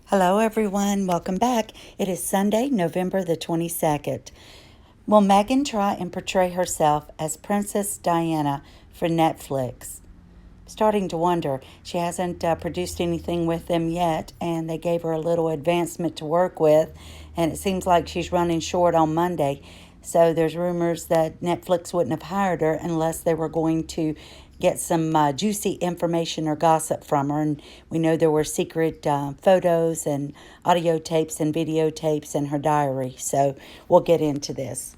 Hello, everyone. Welcome back. It is Sunday, November the 22nd. Will Meghan try and portray herself as Princess Diana for Netflix? Starting to wonder. She hasn't produced anything with them yet, and they gave her a little advancement to work with, and it seems like she's running short on Monday. So there's rumors that Netflix wouldn't have hired her unless they were going to get some juicy information or gossip from her. And we know there were secret photos and audio tapes and videotapes in her diary. So we'll get into this.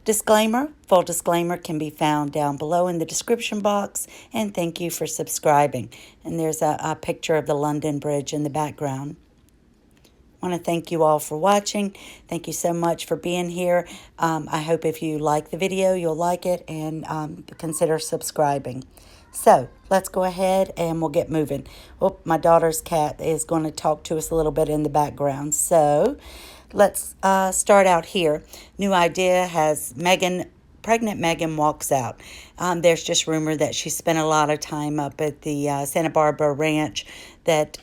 Disclaimer, full disclaimer can be found down below in the description box. And thank you for subscribing. And there's a picture of the London Bridge in the background. I want to thank you all for watching. Thank you so much for being here. I hope if you like the video, you'll like it and consider subscribing. So let's go ahead and we'll get moving. Oh, my daughter's cat is going to talk to us a little bit in the background. So let's start out here. New idea has pregnant Meghan walks out. There's just rumor that she spent a lot of time up at the Santa Barbara ranch that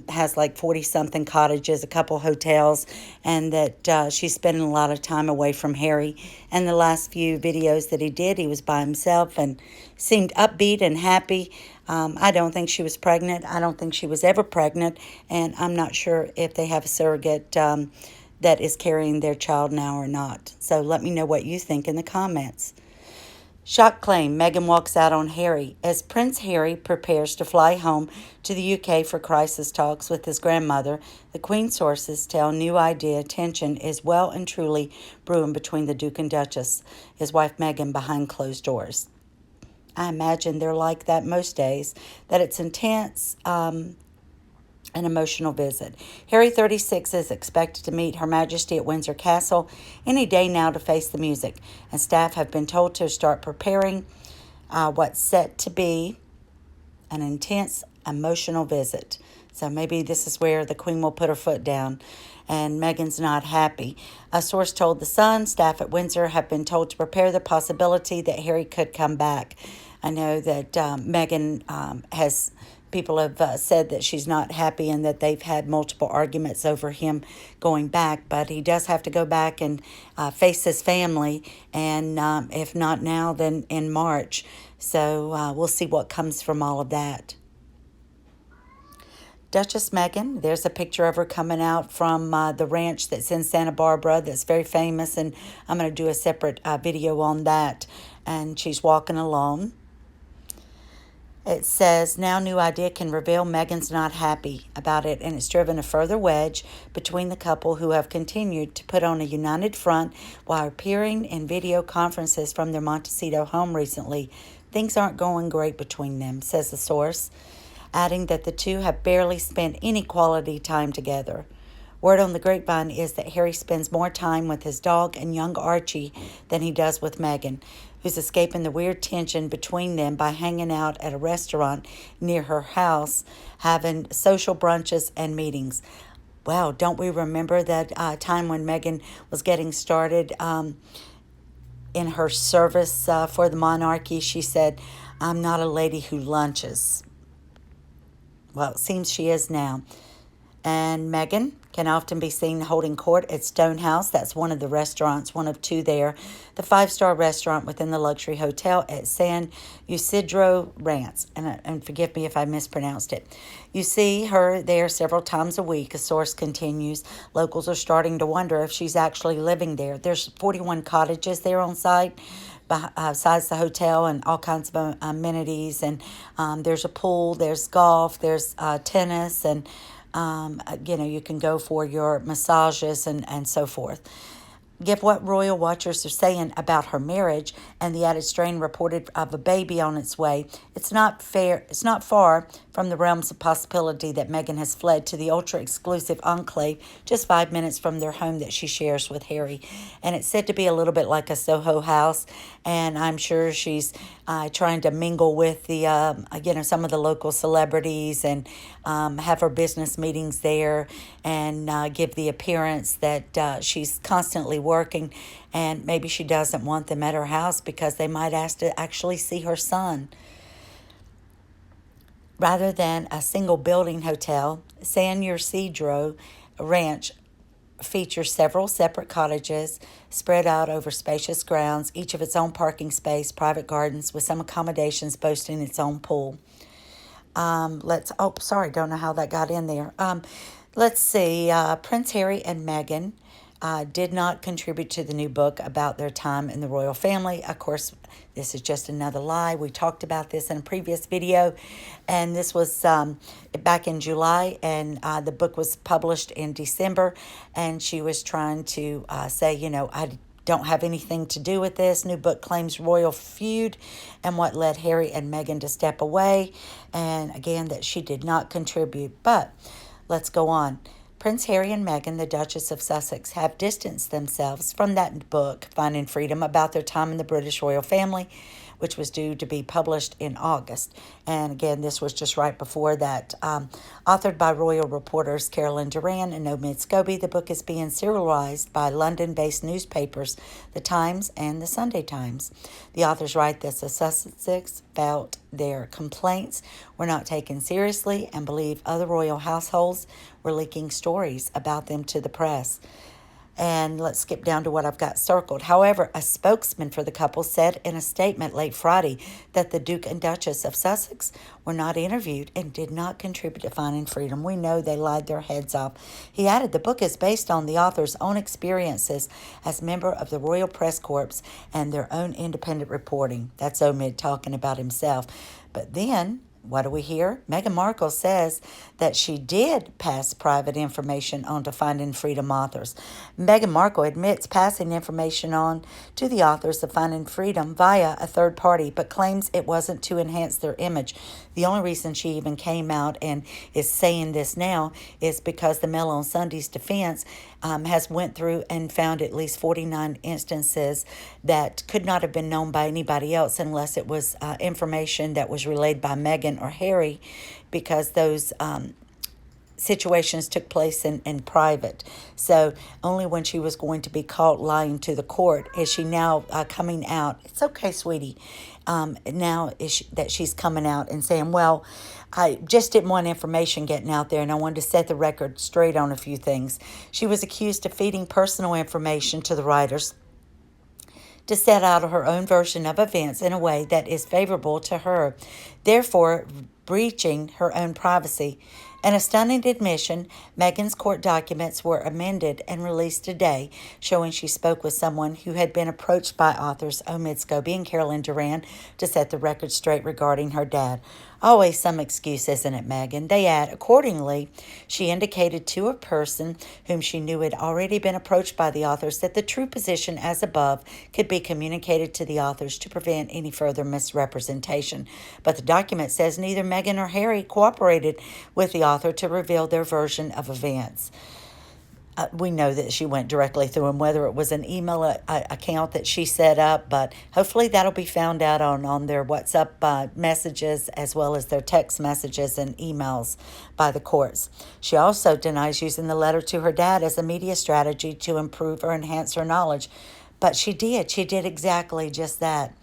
has like 40-something cottages, a couple hotels, and that she's spending a lot of time away from Harry. And the last few videos that he did, he was by himself and seemed upbeat and happy. I don't think she was pregnant. I don't think she was ever pregnant, and I'm not sure if they have a surrogate that is carrying their child now or not. So let me know what you think in the comments. Shock claim, Meghan walks out on Harry. As Prince Harry prepares to fly home to the UK for crisis talks with his grandmother, the Queen's sources tell New Idea tension is well and truly brewing between the Duke and Duchess, his wife Meghan, behind closed doors. I imagine they're like that most days, that it's intense, an emotional visit. Harry, 36, is expected to meet Her Majesty at Windsor Castle any day now to face the music, and staff have been told to start preparing what's set to be an intense emotional visit. So maybe this is where the Queen will put her foot down, and Meghan's not happy. A source told The Sun staff at Windsor have been told to prepare the possibility that Harry could come back. I know that Meghan has... People have said that she's not happy and that they've had multiple arguments over him going back, but he does have to go back and face his family, and if not now, then in March. So we'll see what comes from all of that. Duchess Meghan, there's a picture of her coming out from the ranch that's in Santa Barbara that's very famous, and I'm going to do a separate video on that. And she's walking along. It says, now New Idea can reveal Meghan's not happy about it, and it's driven a further wedge between the couple, who have continued to put on a united front while appearing in video conferences from their Montecito home recently. Things aren't going great between them, says the source, adding that the two have barely spent any quality time together. Word on the grapevine is that Harry spends more time with his dog and young Archie than he does with Meghan, who's escaping the weird tension between them by hanging out at a restaurant near her house, having social brunches and meetings. Wow, don't we remember that time when Meghan was getting started in her service for the monarchy? She said, "I'm not a lady who lunches." Well, it seems she is now. And Meghan can often be seen holding court at Stonehouse. That's one of the restaurants, one of two there. The 5-star restaurant within the luxury hotel at San Ysidro Ranch. And forgive me if I mispronounced it. You see her there several times a week, a source continues. Locals are starting to wonder if she's actually living there. There's 41 cottages there on site, besides the hotel, and all kinds of amenities. And there's a pool, there's golf, there's tennis, and you can go for your massages and so forth. Give what royal watchers are saying about her marriage and the added strain reported of a baby on its way. It's not far from the realms of possibility that Meghan has fled to the ultra-exclusive enclave just 5 minutes from their home that she shares with Harry. And it's said to be a little bit like a Soho house, and I'm sure she's trying to mingle with the, some of the local celebrities and have her business meetings there, and give the appearance that she's constantly working, and maybe she doesn't want them at her house because they might ask to actually see her son. Rather than a single building hotel, San Ysidro Ranch features several separate cottages spread out over spacious grounds, each of its own parking space, private gardens, with some accommodations boasting its own pool. Don't know how that got in there. Let's see. Prince Harry and Meghan did not contribute to the new book about their time in the royal family. Of course, this is just another lie. We talked about this in a previous video, and this was back in July, and the book was published in December, and she was trying to say, I don't have anything to do with this. New book claims royal feud and what led Harry and Meghan to step away, and again, that she did not contribute. But let's go on. Prince Harry and Meghan, the Duchess of Sussex, have distanced themselves from that book, Finding Freedom, about their time in the British royal family, which was due to be published in August. And again, this was just right before that. Authored by royal reporters Caroline Duran and Omid Scobie, the book is being serialized by London-based newspapers, The Times and The Sunday Times. The authors write that the Sussex felt their complaints were not taken seriously and believe other royal households were leaking stories about them to the press. And let's skip down to what I've got circled. However, a spokesman for the couple said in a statement late Friday that the Duke and Duchess of Sussex were not interviewed and did not contribute to Finding Freedom. We know they lied their heads off. He added the book is based on the author's own experiences as member of the Royal Press Corps and their own independent reporting. That's Omid talking about himself. But then, what do we hear? Meghan Markle says that she did pass private information on to Finding Freedom authors. Meghan Markle admits passing information on to the authors of Finding Freedom via a third party, but claims it wasn't to enhance their image. The only reason she even came out and is saying this now is because the Mail on Sunday's defense has went through and found at least 49 instances that could not have been known by anybody else unless it was information that was relayed by Meghan or Harry, because those situations took place in private. So only when she was going to be caught lying to the court is she now coming out. It's okay, sweetie. Now that she's coming out and saying, well, I just didn't want information getting out there, and I wanted to set the record straight on a few things. She was accused of feeding personal information to the writers to set out her own version of events in a way that is favorable to her, therefore breaching her own privacy. In a stunning admission, Meghan's court documents were amended and released today, showing she spoke with someone who had been approached by authors Omid Scobie and Caroline Duran to set the record straight regarding her dad. Always some excuse, isn't it, Meghan? They add, accordingly, she indicated to a person whom she knew had already been approached by the authors that the true position as above could be communicated to the authors to prevent any further misrepresentation. But the document says neither Meghan nor Harry cooperated with the author to reveal their version of events. We know that she went directly through them, whether it was an email account that she set up, but hopefully that'll be found out on their WhatsApp messages as well as their text messages and emails by the courts. She also denies using the letter to her dad as a media strategy to improve or enhance her knowledge, but she did. She did exactly just that.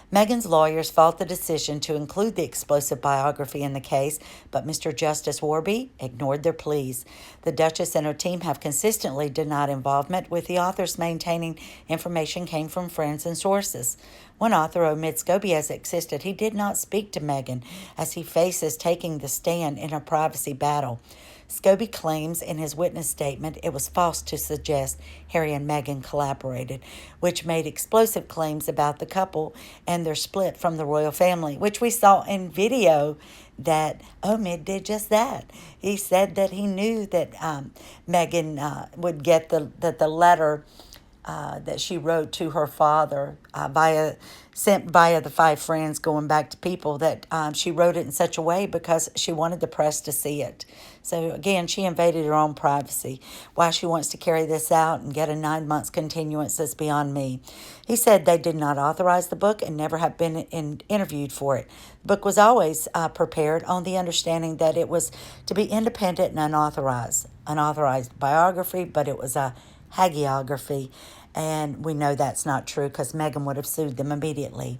Meghan's lawyers fought the decision to include the explosive biography in the case, but Mr. Justice Warby ignored their pleas. The Duchess and her team have consistently denied involvement, with the authors maintaining information came from friends and sources. One author, Omid Scobie, has insisted he did not speak to Meghan as he faces taking the stand in a privacy battle. Scobie claims in his witness statement it was false to suggest Harry and Meghan collaborated, which made explosive claims about the couple and their split from the royal family, which we saw in video that Omid did just that. He said that he knew that Meghan would get the letter that she wrote to her father sent via the 5 friends, going back to people, that she wrote it in such a way because she wanted the press to see it. So again, she invaded her own privacy. Why she wants to carry this out and get a 9 months continuance is beyond me. He said they did not authorize the book and never have been interviewed for it. The book was always prepared on the understanding that it was to be independent and unauthorized biography, but it was a hagiography, and we know that's not true because Meghan would have sued them immediately.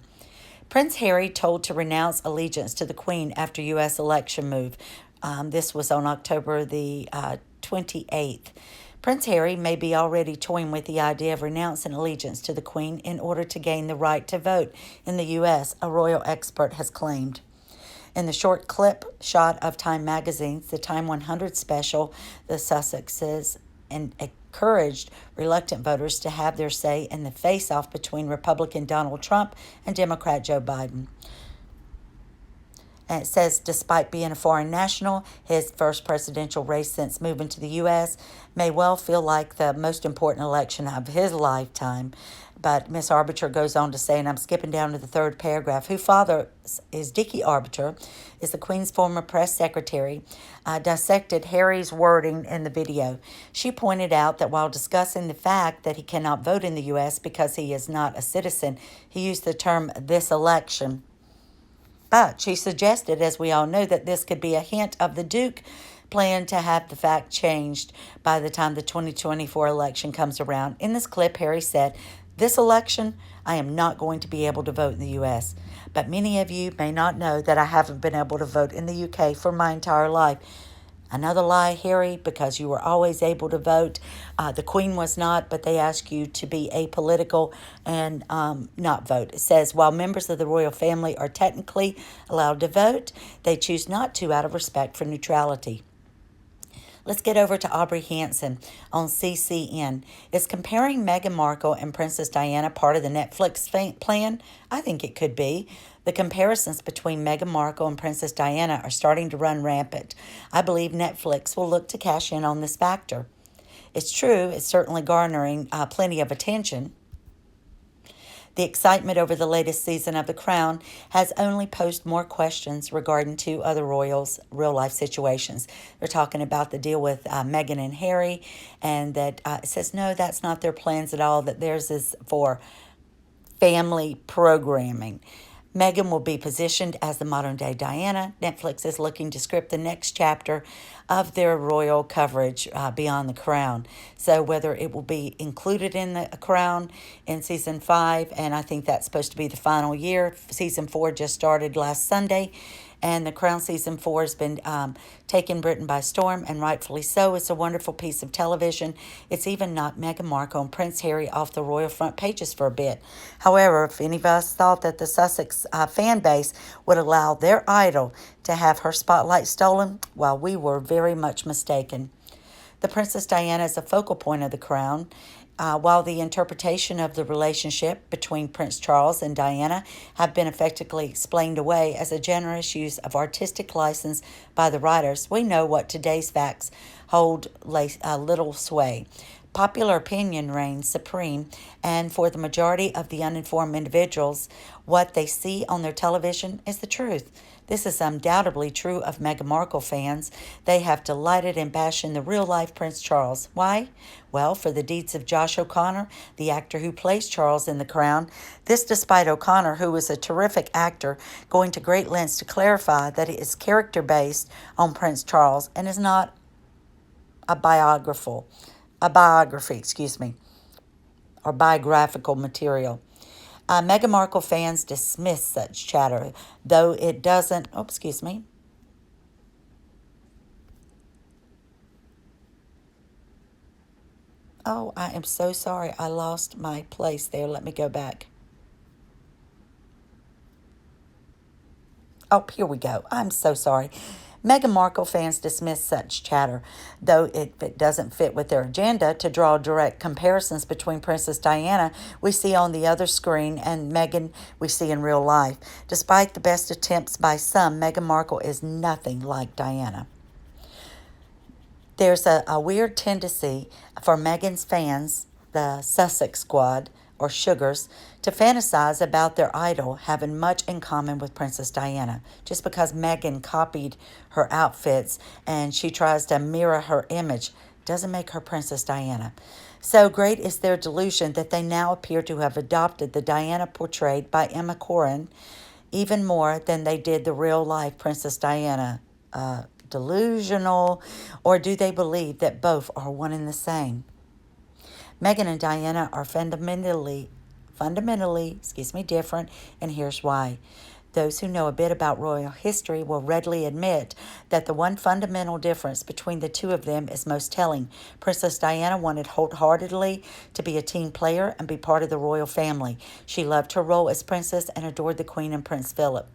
Prince Harry told to renounce allegiance to the Queen after U.S. election move. This was on October the 28th. Prince Harry may be already toying with the idea of renouncing allegiance to the Queen in order to gain the right to vote in the U.S., a royal expert has claimed. In the short clip shot of Time magazine's The Time 100 special, the Sussexes encouraged reluctant voters to have their say in the face-off between Republican Donald Trump and Democrat Joe Biden. And it says, despite being a foreign national, his first presidential race since moving to the U.S. may well feel like the most important election of his lifetime. But Miss Arbiter goes on to say, and I'm skipping down to the third paragraph, whose father is Dickie Arbiter, is the Queen's former press secretary, dissected Harry's wording in the video. She pointed out that while discussing the fact that he cannot vote in the U.S. because he is not a citizen, he used the term this election. But she suggested, as we all know, that this could be a hint of the Duke plan to have the fact changed by the time the 2024 election comes around. In this clip, Harry said, "This election, I am not going to be able to vote in the U.S. But many of you may not know that I haven't been able to vote in the U.K. for my entire life." Another lie, Harry, because you were always able to vote. The Queen was not, but they asked you to be apolitical and not vote. It says, while members of the royal family are technically allowed to vote, they choose not to out of respect for neutrality. Let's get over to Aubrey Hanson on CCN. Is comparing Meghan Markle and Princess Diana part of the Netflix plan? I think it could be. The comparisons between Meghan Markle and Princess Diana are starting to run rampant. I believe Netflix will look to cash in on this factor. It's true, it's certainly garnering plenty of attention. The excitement over the latest season of The Crown has only posed more questions regarding two other royals' real-life situations. They're talking about the deal with Meghan and Harry, and that it says, no, that's not their plans at all, that theirs is for family programming. Meghan will be positioned as the modern-day Diana. Netflix is looking to script the next chapter of their royal coverage beyond The Crown. So whether it will be included in The Crown in Season 5, and I think that's supposed to be the final year. Season 4 just started last Sunday, and The Crown Season 4 has been taking Britain by storm, and rightfully so. It's a wonderful piece of television. It's even knocked Meghan Markle and Prince Harry off the royal front pages for a bit. However, if any of us thought that the Sussex fan base would allow their idol to have her spotlight stolen, well, we were very much mistaken. The Princess Diana is a focal point of The Crown. While the interpretation of the relationship between Prince Charles and Diana have been effectively explained away as a generous use of artistic license by the writers, we know what today's facts hold little sway. Popular opinion reigns supreme, and for the majority of the uninformed individuals, what they see on their television is the truth. This is undoubtedly true of Meghan Markle fans. They have delighted in bashing the real-life Prince Charles. Why? Well, for the deeds of Josh O'Connor, the actor who plays Charles in The Crown. This despite O'Connor, who is a terrific actor, going to great lengths to clarify that it is character-based on Prince Charles and is not a biography, or biographical material. Meghan Markle fans dismiss such chatter, though it doesn't... Oh, excuse me. Oh, I am so sorry. I lost my place there. Let me go back. Oh, here we go. I'm so sorry. Meghan Markle fans dismiss such chatter, though it doesn't fit with their agenda to draw direct comparisons between Princess Diana we see on the other screen and Meghan we see in real life. Despite the best attempts by some, Meghan Markle is nothing like Diana. There's a weird tendency for Meghan's fans, the Sussex squad, or Sugars, to fantasize about their idol having much in common with Princess Diana. Just because Meghan copied her outfits and she tries to mirror her image doesn't make her Princess Diana. So great is their delusion that they now appear to have adopted the Diana portrayed by Emma Corrin even more than they did the real-life Princess Diana. Delusional, or do they believe that both are one and the same? Meghan and Diana are fundamentally fundamentally, different, and here's why. Those who know a bit about royal history will readily admit that the one fundamental difference between the two of them is most telling. Princess Diana wanted wholeheartedly to be a team player and be part of the royal family. She loved her role as princess and adored the Queen and Prince Philip.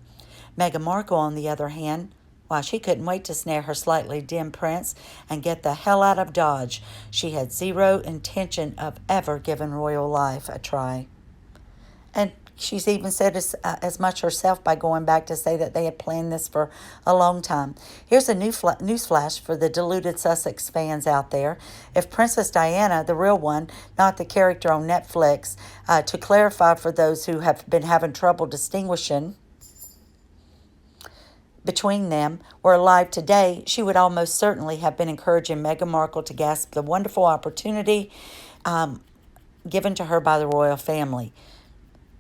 Meghan Markle, on the other hand, why, she couldn't wait to snare her slightly dim prince and get the hell out of Dodge. She had zero intention of ever giving royal life a try. And she's even said as much herself by going back to say that they had planned this for a long time. Here's a newsflash for the deluded Sussex fans out there. If Princess Diana, the real one, not the character on Netflix, to clarify for those who have been having trouble distinguishing between them, were alive today, she would almost certainly have been encouraging Meghan Markle to grasp the wonderful opportunity given to her by the royal family.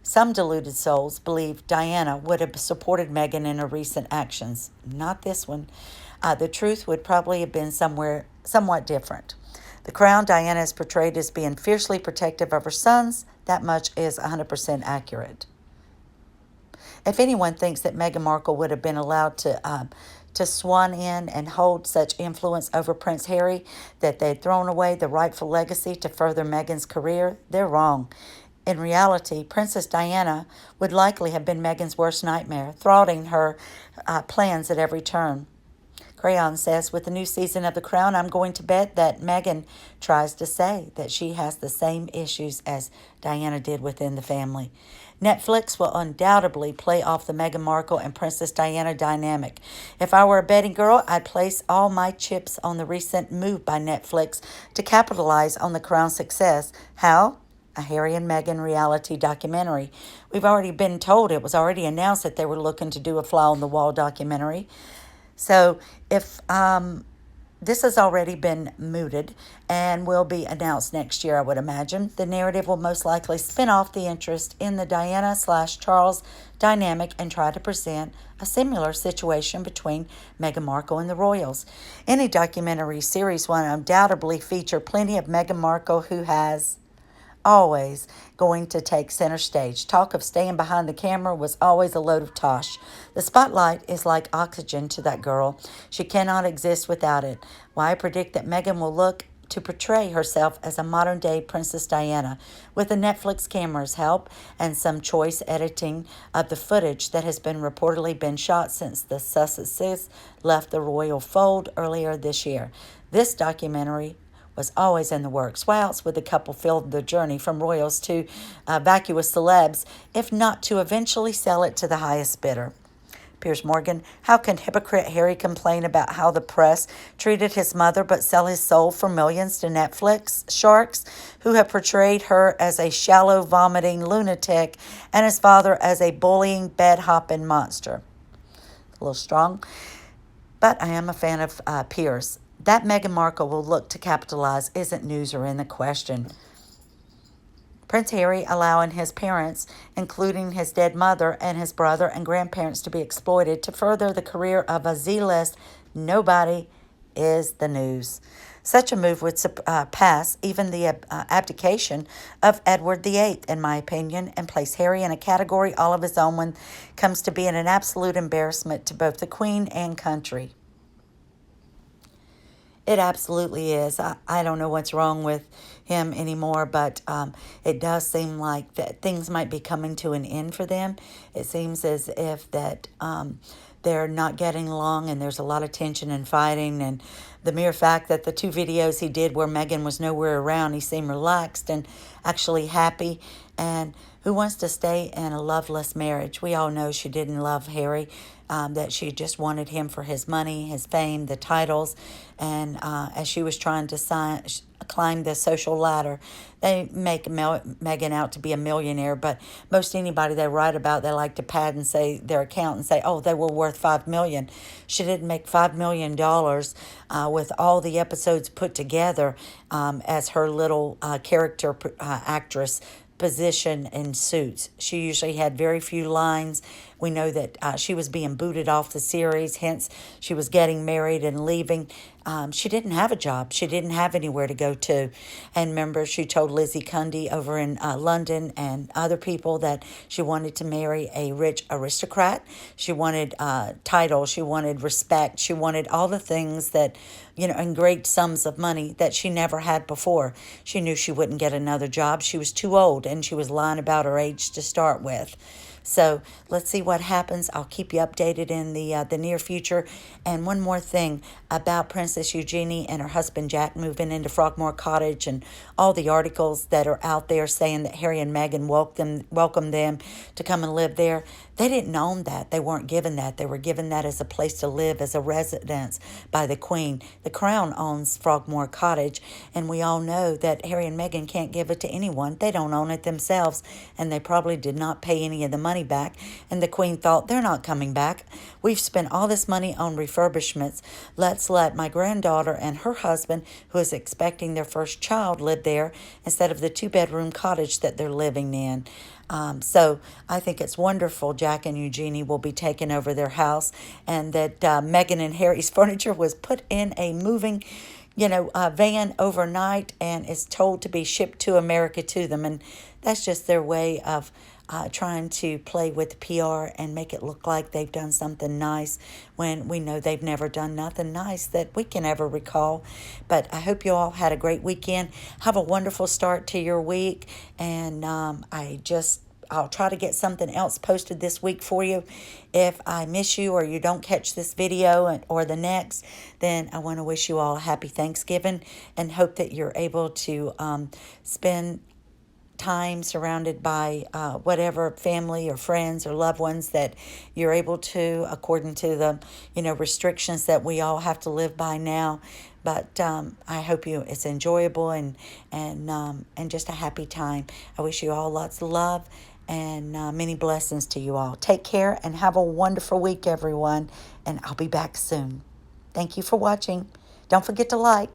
Some deluded souls believe Diana would have supported Meghan in her recent actions. Not this one. The truth would probably have been somewhat different. The Crown, Diana is portrayed as being fiercely protective of her sons. That much is 100% accurate. If anyone thinks that Meghan Markle would have been allowed to swan in and hold such influence over Prince Harry that they'd thrown away the rightful legacy to further Meghan's career, they're wrong. In reality, Princess Diana would likely have been Meghan's worst nightmare, thwarting her plans at every turn. Crayon says, with the new season of The Crown, I'm going to bet that Meghan tries to say that she has the same issues as Diana did within the family. Netflix will undoubtedly play off the Meghan Markle and Princess Diana dynamic. If I were a betting girl, I'd place all my chips on the recent move by Netflix to capitalize on the Crown's success. How? A Harry and Meghan reality documentary. We've already been told, it was already announced that they were looking to do a fly-on-the-wall documentary. So if this has already been mooted and will be announced next year, I would imagine, the narrative will most likely spin off the interest in the Diana/Charles dynamic and try to present a similar situation between Meghan Markle and the royals. Any documentary series will undoubtedly feature plenty of Meghan Markle, who has always going to take center stage. Talk of staying behind the camera was always a load of tosh. The spotlight is like oxygen to that girl. She cannot exist without it. Why, I predict that Meghan will look to portray herself as a modern-day Princess Diana, with the Netflix camera's help and some choice editing of the footage that has been reportedly been shot since the Sussexes left the royal fold earlier this year. This documentary was always in the works. Why else would the couple fill the journey from royals to vacuous celebs, if not to eventually sell it to the highest bidder? Piers Morgan, how can hypocrite Harry complain about how the press treated his mother but sell his soul for millions to Netflix sharks who have portrayed her as a shallow, vomiting lunatic and his father as a bullying, bed-hopping monster? A little strong, but I am a fan of Piers. That Meghan Markle will look to capitalize isn't news or in the question. Prince Harry allowing his parents, including his dead mother and his brother and grandparents, to be exploited to further the career of a Z-list nobody is the news. Such a move would surpass even the abdication of Edward VIII, in my opinion, and place Harry in a category all of his own when it comes to being an absolute embarrassment to both the Queen and country. It absolutely is. I don't know what's wrong with him anymore, but it does seem like that things might be coming to an end for them. It seems as if that they're not getting along, and there's a lot of tension and fighting, and the mere fact that the two videos he did where Meghan was nowhere around, he seemed relaxed and actually happy. And who wants to stay in a loveless marriage? We all know she didn't love Harry, that she just wanted him for his money, his fame, the titles. And as she was trying to climb the social ladder, they make Meghan out to be a millionaire. But most anybody they write about, they like to pad and say their account and say, oh, they were worth $5 million. She didn't make $5 million with all the episodes put together as her little character actress position in Suits. She usually had very few lines, We know that she was being booted off the series, hence she was getting married and leaving. She didn't have a job. She didn't have anywhere to go to. And remember, she told Lizzie Cundy over in London and other people that she wanted to marry a rich aristocrat. She wanted title. She wanted respect. She wanted all the things that, and great sums of money that she never had before. She knew she wouldn't get another job. She was too old, and she was lying about her age to start with. So let's see what happens. I'll keep you updated in the near future. And one more thing about Princess Eugenie and her husband Jack moving into Frogmore Cottage, and all the articles that are out there saying that Harry and Meghan welcomed them to come and live there. They didn't own that. They weren't given that. They were given that as a place to live, as a residence by the Queen. The Crown owns Frogmore Cottage, and we all know that Harry and Meghan can't give it to anyone. They don't own it themselves, and they probably did not pay any of the money back. And the Queen thought, they're not coming back. We've spent all this money on refurbishments. Let's let my granddaughter and her husband, who is expecting their first child, live there instead of the 2-bedroom cottage that they're living in. So I think it's wonderful Jack and Eugenie will be taking over their house, and that Meghan and Harry's furniture was put in a moving, van overnight and is told to be shipped to America to them. And that's just their way of trying to play with PR and make it look like they've done something nice when we know they've never done nothing nice that we can ever recall. But I hope you all had a great weekend. Have a wonderful start to your week. And I'll try to get something else posted this week for you. If I miss you or you don't catch this video or the next, then I want to wish you all a happy Thanksgiving and hope that you're able to spend time surrounded by whatever family or friends or loved ones that you're able to, according to the restrictions that we all have to live by now. But I hope it's enjoyable and just a happy time. I wish you all lots of love and many blessings to you all. Take care and have a wonderful week, everyone. And I'll be back soon. Thank you for watching. Don't forget to like.